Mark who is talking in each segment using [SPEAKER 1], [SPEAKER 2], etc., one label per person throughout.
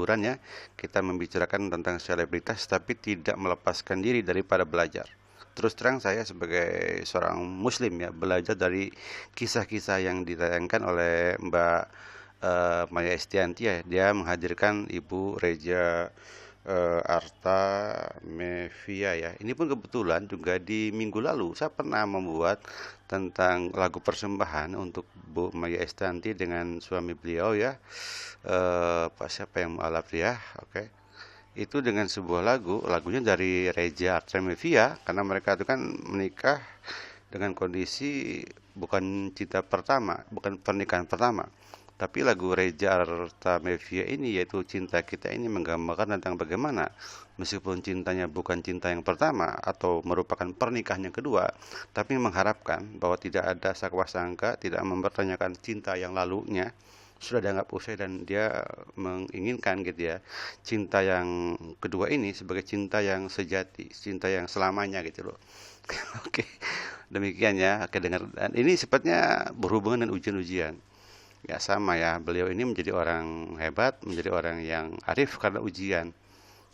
[SPEAKER 1] hiburan ya. Kita membicarakan tentang selebritas tapi tidak melepaskan diri daripada belajar. Terus terang saya sebagai seorang muslim ya, belajar dari kisah-kisah yang ditayangkan oleh Mbak Maya Estianty ya. Dia menghadirkan Ibu Reja Arta Mevia ya. Ini pun kebetulan juga di minggu lalu saya pernah membuat tentang lagu persembahan untuk Bu Maya Estianty dengan suami beliau ya. Pak siapa yang mualaf ya? Oke. Itu dengan sebuah lagunya dari Reja Arta Mevia karena mereka itu kan menikah dengan kondisi bukan cinta pertama, bukan pernikahan pertama. Tapi lagu Reza Artamevia ini yaitu cinta kita ini menggambarkan tentang bagaimana meskipun cintanya bukan cinta yang pertama atau merupakan pernikahan yang kedua, tapi mengharapkan bahwa tidak ada sakwa sangka, tidak mempertanyakan cinta yang lalunya sudah dianggap usai dan dia menginginkan gitu ya cinta yang kedua ini sebagai cinta yang sejati, cinta yang selamanya gitu loh. Oke, demikian ya. Oke, dengar. Dan ini sifatnya berhubungan dengan ujian-ujian. Ya sama ya, beliau ini menjadi orang hebat, menjadi orang yang arif karena ujian.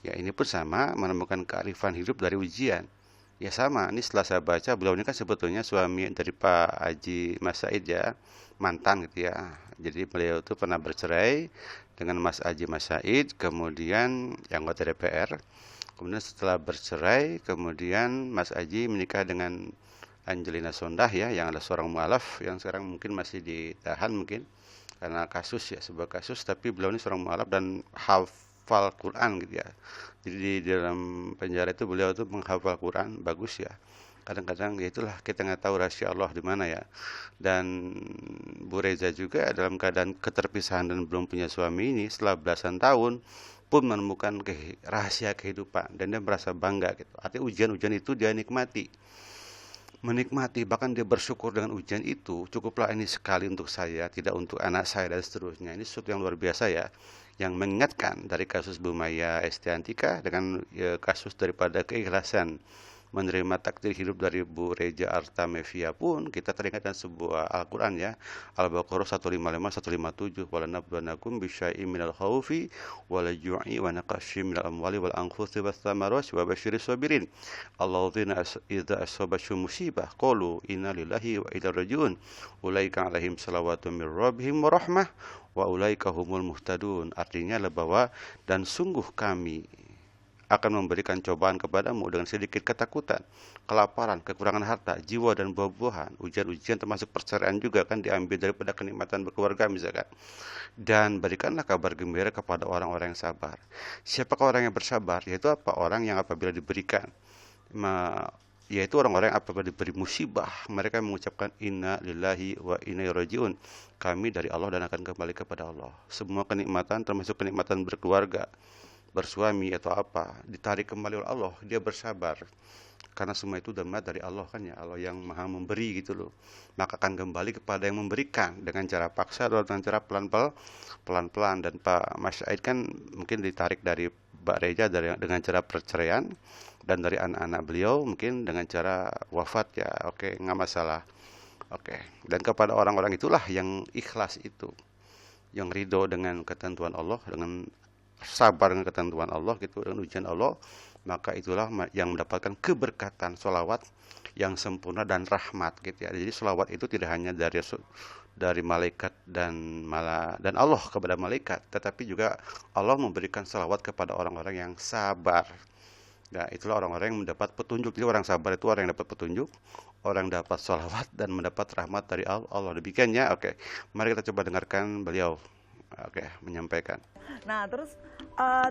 [SPEAKER 1] Ya ini pun sama, menemukan kearifan hidup dari ujian. Ya sama, ini setelah saya baca, beliau ini kan sebetulnya suami dari Pak Haji Mas Said ya, mantan gitu ya. Jadi beliau itu pernah bercerai dengan Mas Haji Mas Said, kemudian yang anggota DPR. Kemudian setelah bercerai, kemudian Mas Haji menikah dengan Angelina Sondah ya, yang adalah seorang mualaf yang sekarang mungkin masih ditahan mungkin karena kasus ya, sebuah kasus, tapi beliau ini seorang mualaf dan hafal Quran gitu ya. Jadi di dalam penjara itu beliau itu menghafal Quran bagus ya. Kadang-kadang ya itulah kita nggak tahu rahasia Allah di mana ya. Dan Bu Reza juga dalam keadaan keterpisahan dan belum punya suami ini setelah belasan tahun pun menemukan rahasia kehidupan dan dia merasa bangga gitu. Artinya ujian-ujian itu dia nikmati, menikmati, bahkan dia bersyukur dengan ujian itu. Cukuplah ini sekali untuk saya, tidak untuk anak saya dan seterusnya. Ini sesuatu yang luar biasa ya, yang mengingatkan dari kasus Bu Maya Estiantika dengan ya, kasus daripada keikhlasan menerima takdir hidup dari Bu Reja Artamevia pun kita teringat dengan sebuah Al-Quran ya, Al-Baqarah 155 157, wala nabluwannakum bisyai'im minal khaufi wal ju'i wa naqsyin minal amwali wal anfusi was thamarati wa basyiris sabirin alladzina idza asabatuhum musibah qalu inna lillahi wa inna ilaihi raji'un ulaika alaihim salawatun mir rabbihim wa rahmah wa ulaika humul muhtadun. Artinya adalah bahwa dan sungguh kami akan memberikan cobaan kepadamu dengan sedikit ketakutan, kelaparan, kekurangan harta, jiwa dan buah-buahan. Ujian-ujian termasuk perceraian juga kan diambil daripada kenikmatan berkeluarga misalkan. Dan berikanlah kabar gembira kepada orang-orang yang sabar. Siapakah orang yang bersabar? Yaitu apa? Orang yang apabila diberikan yaitu orang-orang yang apabila diberi musibah mereka mengucapkan inna lillahi wa inna ilaihi rajiun, kami dari Allah dan akan kembali kepada Allah. Semua kenikmatan termasuk kenikmatan berkeluarga, bersuami atau apa ditarik kembali oleh Allah, dia bersabar karena semua itu dari Allah kan ya, Allah yang maha memberi gitu loh, maka akan kembali kepada yang memberikan dengan cara paksa atau dengan cara pelan-pelan. Dan Pak Mas Said kan mungkin ditarik dari Mbak Reja dengan cara perceraian, dan dari anak-anak beliau mungkin dengan cara wafat ya. Oke, nggak masalah. Oke, dan kepada orang-orang itulah yang ikhlas itu, yang ridho dengan ketentuan Allah, dengan sabar dengan ketentuan Allah gitu, dengan ujian Allah, maka itulah yang mendapatkan keberkatan sholawat yang sempurna dan rahmat gitu ya. Jadi sholawat itu tidak hanya dari malaikat dan Allah kepada malaikat, tetapi juga Allah memberikan sholawat kepada orang-orang yang sabar. Nah itulah orang-orang yang mendapat petunjuk. Jadi orang sabar itu orang yang dapat petunjuk, orang yang dapat sholawat dan mendapat rahmat dari Allah. Demikiannya. Oke, mari kita coba dengarkan beliau menyampaikan.
[SPEAKER 2] Nah terus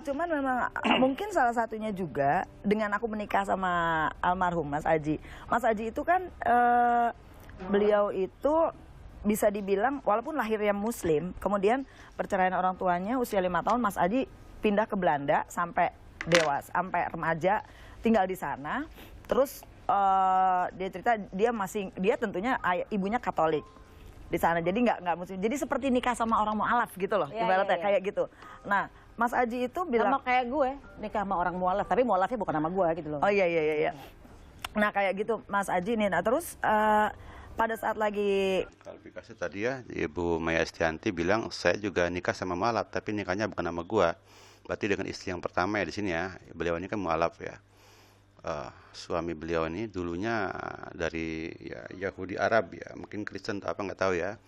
[SPEAKER 2] cuman memang mungkin salah satunya juga dengan aku menikah sama almarhum Mas Aji. Mas Aji itu kan beliau itu bisa dibilang walaupun lahirnya Muslim, kemudian perceraian orang tuanya usia 5 tahun, Mas Aji pindah ke Belanda sampai dewasa, sampai remaja tinggal di sana. Terus dia cerita dia tentunya ibunya Katolik di sana, jadi nggak Muslim, jadi seperti nikah sama orang mualaf gitu loh, ibaratnya kayak gitu. Nah Mas Aji itu bilang
[SPEAKER 3] sama kayak gue nikah sama orang mualaf, tapi mualafnya bukan nama gue gitu loh.
[SPEAKER 2] Oh iya. Nah kayak gitu Mas Aji nih. Nah terus pada saat lagi
[SPEAKER 1] Klarifikasi tadi ya, Ibu Maya Estianti bilang saya juga nikah sama mualaf, tapi nikahnya bukan sama gua. Berarti dengan istri yang pertama ya di sini ya. Beliau ini kan mualaf ya. Suami beliau ini dulunya dari ya, Yahudi Arab ya, mungkin Kristen atau apa nggak tahu ya.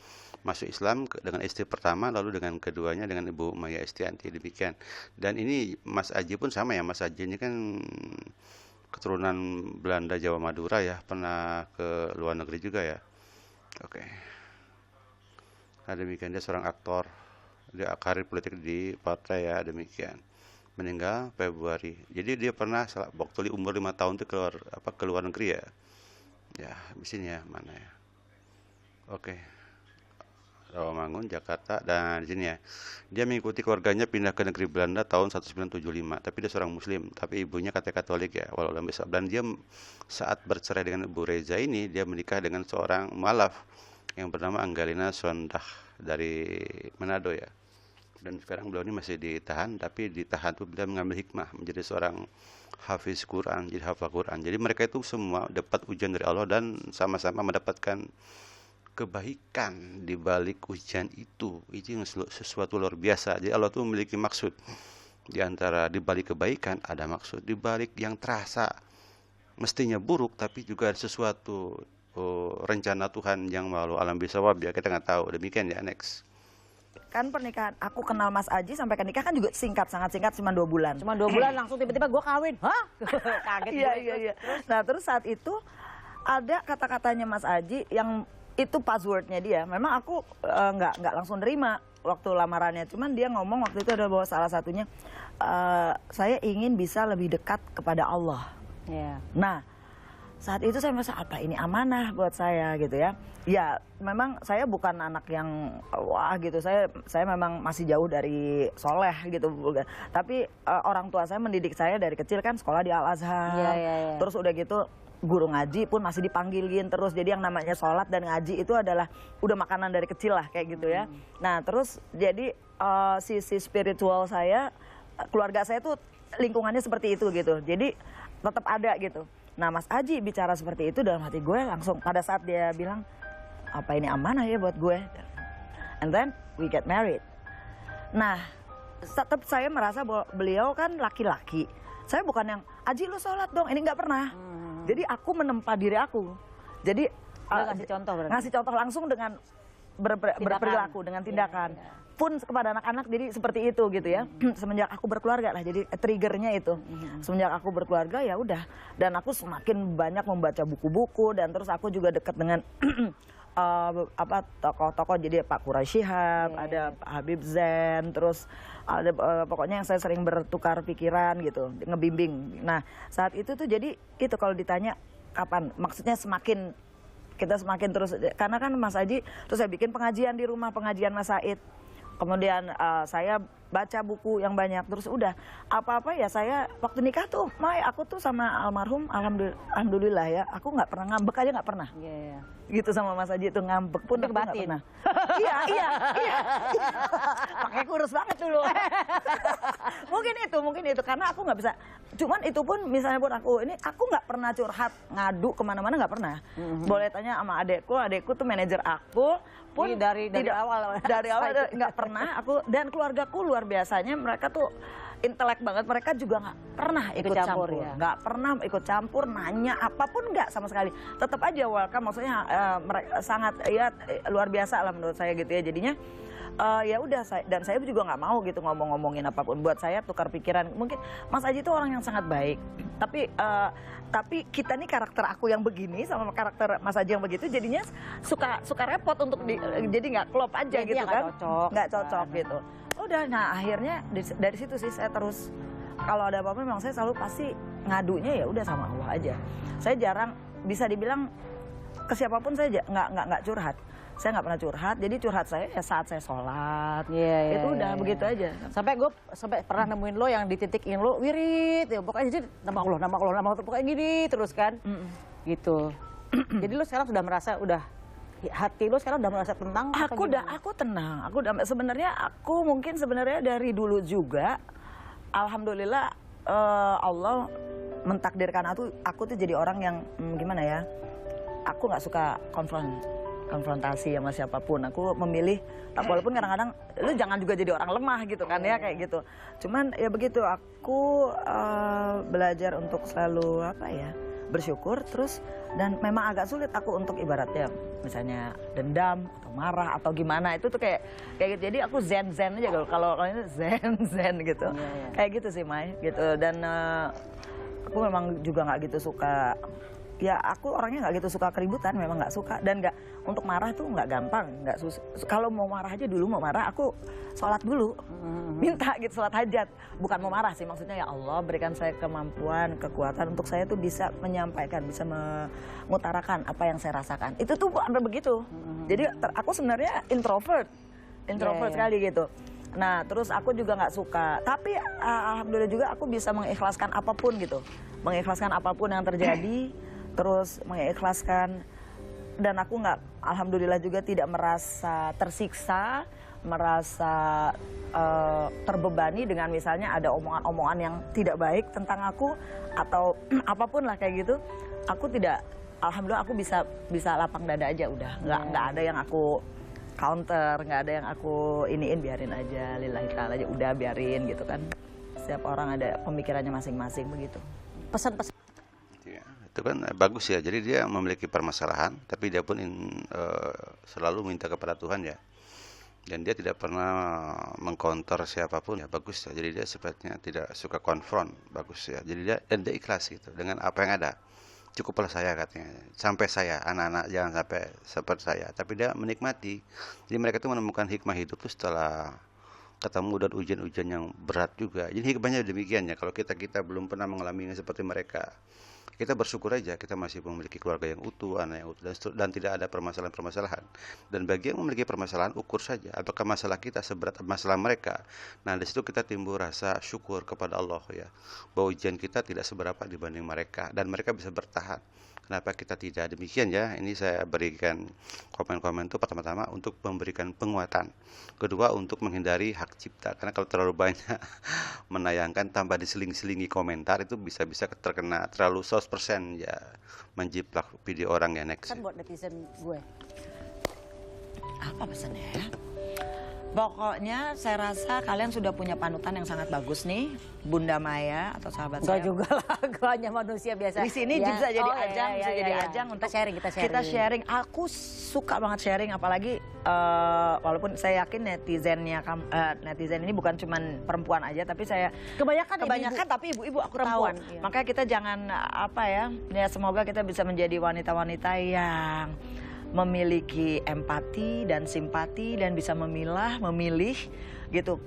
[SPEAKER 1] Masuk Islam dengan istri pertama, lalu dengan keduanya dengan Ibu Maya Estianti, demikian. Dan ini Mas Aji pun sama ya, Mas Aji ini kan keturunan Belanda, Jawa, Madura ya, pernah ke luar negeri juga ya. Oke. Nah, demikian dia seorang aktor, dia karir politik di partai ya, demikian. Meninggal Februari. Jadi dia pernah waktu umur 5 tahun itu ke luar negeri ya. Ya, di sini ya, mana ya. Oke. Rawamangun, Jakarta, dan di sini ya. Dia mengikuti keluarganya pindah ke negeri Belanda tahun 1975, tapi dia seorang muslim, tapi ibunya Katolik ya, walau dalam Islam. Dan dia saat bercerai dengan Ibu Reza ini, dia menikah dengan seorang mualaf yang bernama Anggalina Sondah dari Manado ya. Dan sekarang beliau ini masih ditahan, tapi ditahan itu beliau mengambil hikmah menjadi seorang hafiz Quran, jadi hafal Quran. Jadi mereka itu semua dapat ujian dari Allah dan sama-sama mendapatkan kebaikan di balik ujian itu. Itu yang sesuatu luar biasa. Jadi Allah itu memiliki maksud. Di antara di balik kebaikan ada maksud, di balik yang terasa mestinya buruk tapi juga ada sesuatu rencana Tuhan yang malu alam bisawab ya, kita nggak tahu. Demikian ya, next.
[SPEAKER 2] kan pernikahan aku kenal Mas Aji sampai ke nikah kan juga singkat, sangat singkat, cuma 2 bulan.
[SPEAKER 3] Cuma 2 bulan langsung tiba-tiba gue kawin. Hah? Kaget
[SPEAKER 2] Iya,
[SPEAKER 3] gue.
[SPEAKER 2] iya, iya. Nah terus saat itu ada kata-katanya Mas Aji yang itu passwordnya dia. Memang aku nggak langsung nerima waktu lamarannya. Cuman dia ngomong waktu itu ada bahwa salah satunya saya ingin bisa lebih dekat kepada Allah.
[SPEAKER 3] Iya.
[SPEAKER 2] Nah saat itu saya merasa apa ini amanah buat saya gitu ya. Ya memang saya bukan anak yang wah gitu. Saya memang masih jauh dari soleh gitu. Tapi orang tua saya mendidik saya dari kecil kan sekolah di Al Azhar.
[SPEAKER 3] Iya, iya, iya.
[SPEAKER 2] Terus udah gitu guru ngaji pun masih dipanggilin terus. Jadi yang namanya sholat dan ngaji itu adalah udah makanan dari kecil lah kayak gitu ya. Nah terus jadi sisi spiritual saya, keluarga saya tuh lingkungannya seperti itu gitu. Jadi tetap ada gitu. Nah Mas Aji bicara seperti itu dalam hati gue langsung pada saat dia bilang apa ini amanah ya buat gue. And then we get married. Nah tetap saya merasa bahwa beliau kan laki-laki. Saya bukan yang Aji lu sholat dong, ini nggak pernah. Jadi aku menempa diri aku. Jadi
[SPEAKER 3] Dia ngasih contoh berarti.
[SPEAKER 2] ngasih contoh langsung dengan berperilaku, dengan tindakan.
[SPEAKER 3] Iya, iya.
[SPEAKER 2] Pun kepada anak-anak jadi seperti itu gitu ya. Semenjak aku berkeluarga lah, jadi triggernya itu. Semenjak aku berkeluarga ya udah. Dan aku semakin banyak membaca buku-buku dan terus aku juga dekat dengan tokoh-tokoh, jadi Pak Quraisy Shihab, ada Habib Zain, terus ada pokoknya yang saya sering bertukar pikiran gitu, ngebimbing. Nah saat itu tuh jadi itu kalau ditanya kapan, maksudnya kita semakin terus, karena kan Mas Aji, terus saya bikin pengajian di rumah, pengajian Mas Said. Kemudian saya baca buku yang banyak, terus udah apa-apa ya saya waktu nikah tuh, aku tuh sama almarhum, alhamdulillah ya, aku nggak pernah ngambek aja nggak pernah.
[SPEAKER 3] Iya, iya.
[SPEAKER 2] Gitu sama Mas Aji itu ngambek pun
[SPEAKER 3] Tapi
[SPEAKER 2] aku nggak
[SPEAKER 3] batin.
[SPEAKER 2] pernah. Iya. Makanya kurus banget dulu. mungkin itu karena aku nggak bisa. Cuman itu pun misalnya pun aku nggak pernah curhat ngadu kemana-mana, nggak pernah. Boleh tanya sama adekku tuh manajer aku pun
[SPEAKER 3] Ini dari awal.
[SPEAKER 2] dari awal nggak pernah aku, dan keluargaku luar biasanya mereka tuh intelek banget, mereka juga nggak pernah ikut campur,
[SPEAKER 3] ya?
[SPEAKER 2] nggak pernah ikut campur, nanya apapun nggak sama sekali, tetap aja welcome, maksudnya mereka sangat ya luar biasa lah menurut saya gitu ya. Jadinya ya udah, dan saya juga nggak mau gitu ngomongin apapun. Buat saya tukar pikiran, mungkin Mas Aji itu orang yang sangat baik, tapi kita nih karakter aku yang begini sama karakter Mas Aji yang begitu, jadinya suka repot untuk jadi nggak klop aja
[SPEAKER 3] Jadi
[SPEAKER 2] gitu
[SPEAKER 3] nggak
[SPEAKER 2] kan,
[SPEAKER 3] cocok.
[SPEAKER 2] nggak cocok gitu. Udah, nah akhirnya dari situ sih saya terus kalau ada apa-apa memang saya selalu pasti ngadunya ya udah sama Allah aja. Saya jarang, bisa dibilang ke siapapun saya nggak curhat. Saya nggak pernah curhat, jadi curhat saya ya saat saya sholat.
[SPEAKER 3] Iya, iya,
[SPEAKER 2] itu udah
[SPEAKER 3] iya,
[SPEAKER 2] begitu aja.
[SPEAKER 3] Sampai pernah nemuin lo yang dititikin lo wirid, ya pokoknya jadi nama Allah, pokoknya gini terus kan, gitu. Jadi lo sekarang sudah merasa hati lo sekarang udah merasa tenang?
[SPEAKER 2] Aku tenang. Aku mungkin sebenarnya dari dulu juga, alhamdulillah Allah mentakdirkan aku tuh jadi orang yang gimana ya, aku nggak suka konfrontasi sama siapapun. Aku memilih, walaupun kadang-kadang lu jangan juga jadi orang lemah gitu kan ya, kayak gitu. Cuman ya begitu, aku belajar untuk selalu bersyukur terus. Dan memang agak sulit aku untuk ibaratnya misalnya dendam atau marah atau gimana, itu tuh kayak gitu. Jadi aku zen aja kalau ini zen gitu. Kayak gitu sih Mai gitu. Dan aku memang juga nggak gitu suka, ya aku orangnya nggak gitu suka keributan, memang nggak suka. Dan nggak, untuk marah tuh nggak gampang, nggak susah. Kalau mau marah aja dulu, mau marah aku sholat dulu, minta gitu, sholat hajat. Bukan mau marah sih, maksudnya ya Allah berikan saya kemampuan, kekuatan untuk saya tuh bisa menyampaikan, bisa mengutarakan apa yang saya rasakan. Itu tuh ada begitu. Jadi aku sebenarnya introvert sekali gitu. Nah terus aku juga nggak suka, tapi alhamdulillah juga aku bisa mengikhlaskan apapun gitu, mengikhlaskan apapun yang terjadi, terus mengikhlaskan. Dan aku nggak, alhamdulillah juga tidak merasa tersiksa, merasa terbebani dengan misalnya ada omongan-omongan yang tidak baik tentang aku atau apapun lah kayak gitu. Aku tidak, alhamdulillah aku bisa lapang dada aja udah, nggak ada yang aku counter, nggak ada yang aku iniin, biarin aja, lillahi ta'ala aja, udah biarin gitu kan. Setiap orang ada pemikirannya masing-masing begitu.
[SPEAKER 3] Pesan-pesan.
[SPEAKER 1] Ya, itu kan bagus ya. Jadi dia memiliki permasalahan, tapi dia pun selalu minta kepada Tuhan ya. Dan dia tidak pernah mengcounter siapapun ya, bagus ya. Jadi dia sepertinya tidak suka konfront, bagus ya. Jadi dia ikhlas gitu dengan apa yang ada. Cukuplah saya katanya, sampai saya, anak-anak jangan sampai seperti saya. Tapi dia menikmati. Jadi mereka itu menemukan hikmah hidup itu setelah ketemu dan ujian-ujian yang berat juga. Jadi hikmahnya demikian ya. Kalau kita belum pernah mengalaminya seperti mereka, kita bersyukur aja kita masih memiliki keluarga yang utuh, anak yang utuh, dan tidak ada permasalahan-permasalahan. Dan bagi yang memiliki permasalahan, ukur saja apakah masalah kita seberat masalah mereka. Nah, di situ kita timbul rasa syukur kepada Allah ya, bahwa ujian kita tidak seberapa dibanding mereka dan mereka bisa bertahan. Kenapa kita tidak demikian ya? Ini saya berikan komen-komen itu pertama-tama untuk memberikan penguatan. Kedua, untuk menghindari hak cipta. Karena kalau terlalu banyak menayangkan tambah diseling-selingi komentar, itu bisa-bisa terkena terlalu 100% ya, menjiplak video orang ya next.
[SPEAKER 3] Kan buat netizen gue.
[SPEAKER 2] Apa pesannya ya? Pokoknya saya rasa kalian sudah punya panutan yang sangat bagus nih, Bunda Maya atau sahabat
[SPEAKER 3] Enggak
[SPEAKER 2] saya.
[SPEAKER 3] juga lah, gue hanya manusia biasa.
[SPEAKER 2] Di sini
[SPEAKER 3] ya.
[SPEAKER 2] bisa jadi ajang,
[SPEAKER 3] iya,
[SPEAKER 2] bisa
[SPEAKER 3] iya,
[SPEAKER 2] jadi
[SPEAKER 3] iya.
[SPEAKER 2] ajang untuk
[SPEAKER 3] kita
[SPEAKER 2] sharing. Aku suka banget sharing, apalagi walaupun saya yakin netizen ini bukan cuman perempuan aja, tapi saya
[SPEAKER 3] Kebanyakan
[SPEAKER 2] tapi ibu-ibu aku
[SPEAKER 3] perempuan,
[SPEAKER 2] tahu.
[SPEAKER 3] iya.
[SPEAKER 2] Makanya kita jangan ya semoga kita bisa menjadi wanita-wanita yang memiliki empati dan simpati dan bisa memilih gitu,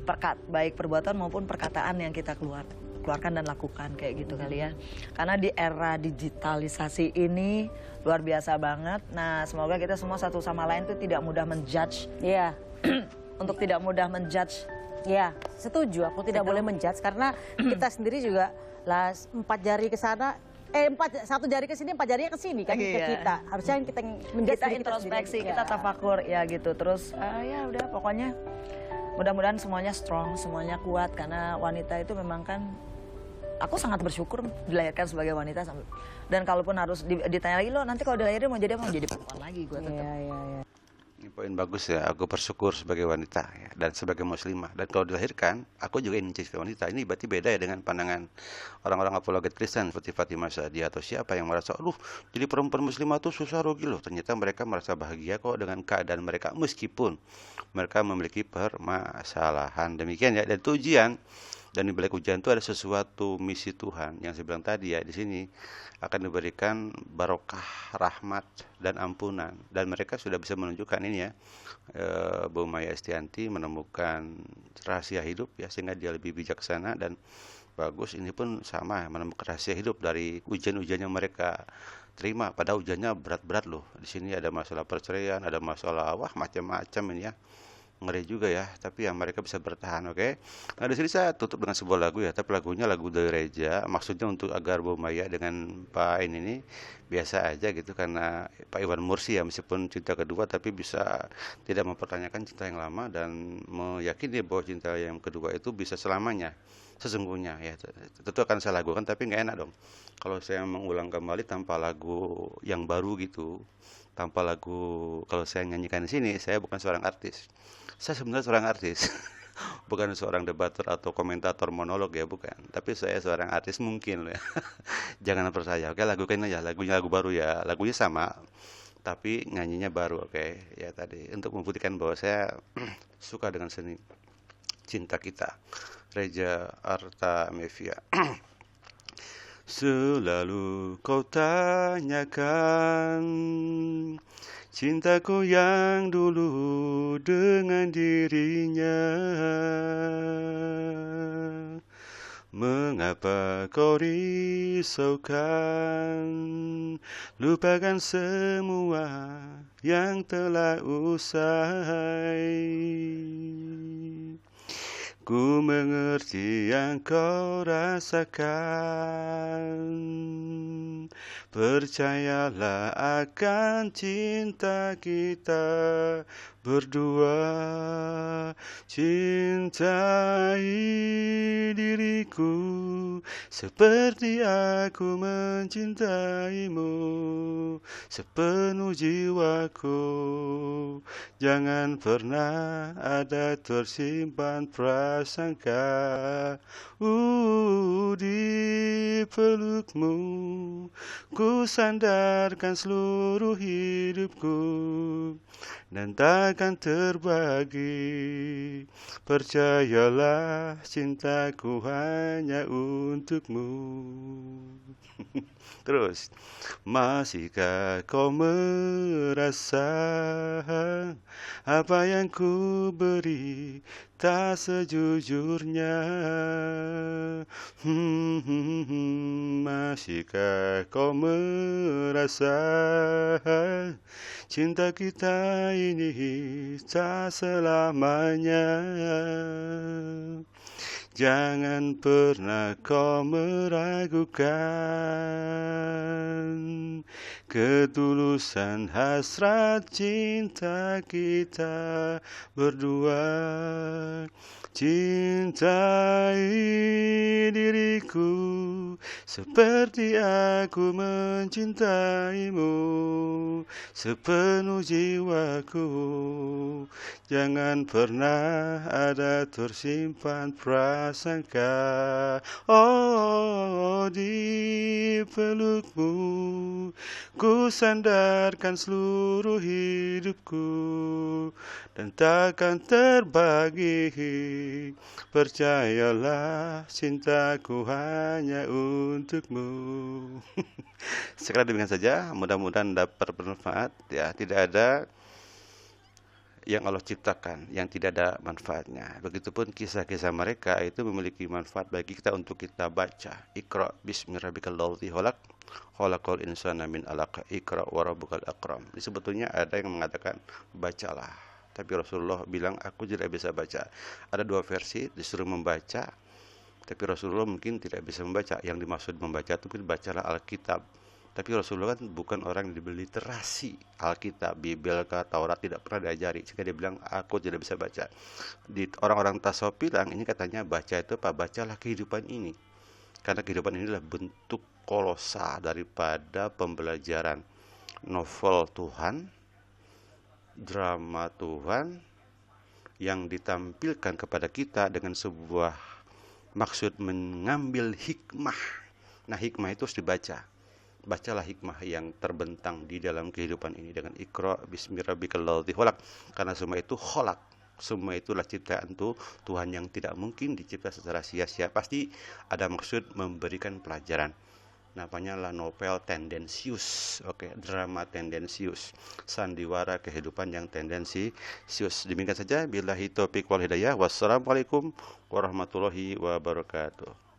[SPEAKER 2] baik perbuatan maupun perkataan yang kita keluarkan dan lakukan kayak gitu kali ya. Karena di era digitalisasi ini luar biasa banget. Nah, semoga kita semua satu sama lain tuh tidak mudah menjudge.
[SPEAKER 3] Iya.
[SPEAKER 2] Untuk tidak mudah menjudge.
[SPEAKER 3] Iya, setuju. Aku tidak boleh menjudge karena kita sendiri juga lah 4 jari ke sana. 1 jari ke sini, 4 jarinya ke sini kan ke kita. Harusnya kita menjudge
[SPEAKER 2] Kita introspeksi, kita tafakur ya gitu. Terus ya udah pokoknya mudah-mudahan semuanya strong, semuanya kuat karena wanita itu memang kan aku sangat bersyukur dilahirkan sebagai wanita dan kalaupun harus ditanya lagi lo nanti kalau dilahirin mau jadi apa? Mau jadi perempuan lagi gue tetap.
[SPEAKER 3] Iya.
[SPEAKER 1] Ini poin bagus ya, aku bersyukur sebagai wanita ya, dan sebagai muslimah. Dan kalau dilahirkan, aku juga ingin jadi wanita. Ini berarti beda ya dengan pandangan orang-orang apologet Kristen seperti Fatimah Sa'diyah atau siapa yang merasa, aduh jadi perempuan muslimah tuh susah rugi loh. Ternyata mereka merasa bahagia kok dengan keadaan mereka meskipun mereka memiliki permasalahan. Demikian ya, dan itu ujian. Dan di balik ujian itu ada sesuatu misi Tuhan yang saya bilang tadi ya, di sini akan diberikan barokah, rahmat dan ampunan. Dan mereka sudah bisa menunjukkan ini ya, Bu Maya Estianti menemukan rahasia hidup ya, sehingga dia lebih bijaksana dan bagus. Ini pun sama menemukan rahasia hidup dari ujian-ujian yang mereka terima. Padahal ujiannya berat-berat loh. Di sini ada masalah perceraian, ada masalah macam-macam ini ya. Ngeri juga ya, tapi yang mereka bisa bertahan, oke? Nah, di sini saya tutup dengan sebuah lagu ya, tapi lagunya lagu dari Reja, maksudnya untuk agar Bu Maya dengan Pak ini biasa aja gitu, karena Pak Iwan Mursi ya, meskipun cinta kedua, tapi bisa tidak mempertanyakan cinta yang lama dan meyakini bahwa cinta yang kedua itu bisa selamanya. sesungguhnya ya. Tentu akan saya lakukan, tapi nggak enak dong kalau saya mengulang kembali tanpa lagu yang baru gitu, tanpa lagu. Kalau saya nyanyikan di sini, saya bukan seorang artis. Saya sebenarnya seorang artis. Bukan seorang debater atau komentator monolog ya, bukan. Tapi saya seorang artis mungkin ya. Jangan percaya. Oke, lakukan aja lagunya, lagu baru ya. Lagunya sama, tapi nyanyinya baru. Oke, ya tadi untuk membuktikan bahwa saya suka dengan seni. Cinta Kita, Reza Artamevia. Selalu kau tanyakan cintaku yang dulu dengan dirinya. Mengapa kau risaukan? Lupakan semua yang telah usai. Ku mengerti yang kau rasakan. Percayalah akan cinta kita berdua. Cintai diriku seperti aku mencintaimu sepenuh jiwaku. Jangan pernah ada tersimpan prasangka. Di pelukmu ku sandarkan seluruh hidupku dan takkan terbagi. Percayalah cintaku hanya untukmu. Terus, masihkah kau merasa apa yang ku beri tak sejujurnya? Masihkah kau merasa cinta kita ini tak selamanya? Jangan pernah kau meragukan ketulusan hasrat cinta kita berdua. Cintai diriku seperti aku mencintaimu sepenuh jiwaku. Jangan pernah ada tersimpan prasangka. Di pelukmu ku sandarkan seluruh hidupku dan takkan terbagi. Percayalah cintaku hanya untukmu. Sekarang demikian saja, mudah-mudahan dapat bermanfaat ya. Tidak ada yang Allah ciptakan yang tidak ada manfaatnya. Begitupun kisah-kisah mereka itu memiliki manfaat bagi kita untuk kita baca. Iqra bismi rabbikal ladzi khalaq, khalaqal insana min 'alaq, iqra wa rabbukal akram. Jadi sebetulnya ada yang mengatakan bacalah, tapi Rasulullah bilang aku tidak bisa baca. Ada dua versi, disuruh membaca, tapi Rasulullah mungkin tidak bisa membaca. Yang dimaksud membaca itu bacalah Alkitab. Tapi Rasulullah kan bukan orang yang diberi literasi Alkitab, Bibel, Taurat, tidak pernah diajari. Jika dia bilang aku tidak bisa baca. Di orang-orang tasawuf bilang ini katanya baca itu apa? Bacalah kehidupan ini. Karena kehidupan ini adalah bentuk kolosa daripada pembelajaran novel Tuhan, drama Tuhan yang ditampilkan kepada kita dengan sebuah maksud mengambil hikmah. Nah, hikmah itu harus dibaca. Bacalah hikmah yang terbentang di dalam kehidupan ini dengan Iqra bismi rabbikal ladzi khalaq, karena semua itu khalaq, semua itulah ciptaan Tuhan yang tidak mungkin dicipta secara sia-sia. Pasti ada maksud memberikan pelajaran. Namanya lah novel tendensius, drama tendensius, sandiwara kehidupan yang tendensius. Demikian saja, billahi taufiq wal hidayah. Wassalamualaikum warahmatullahi wabarakatuh.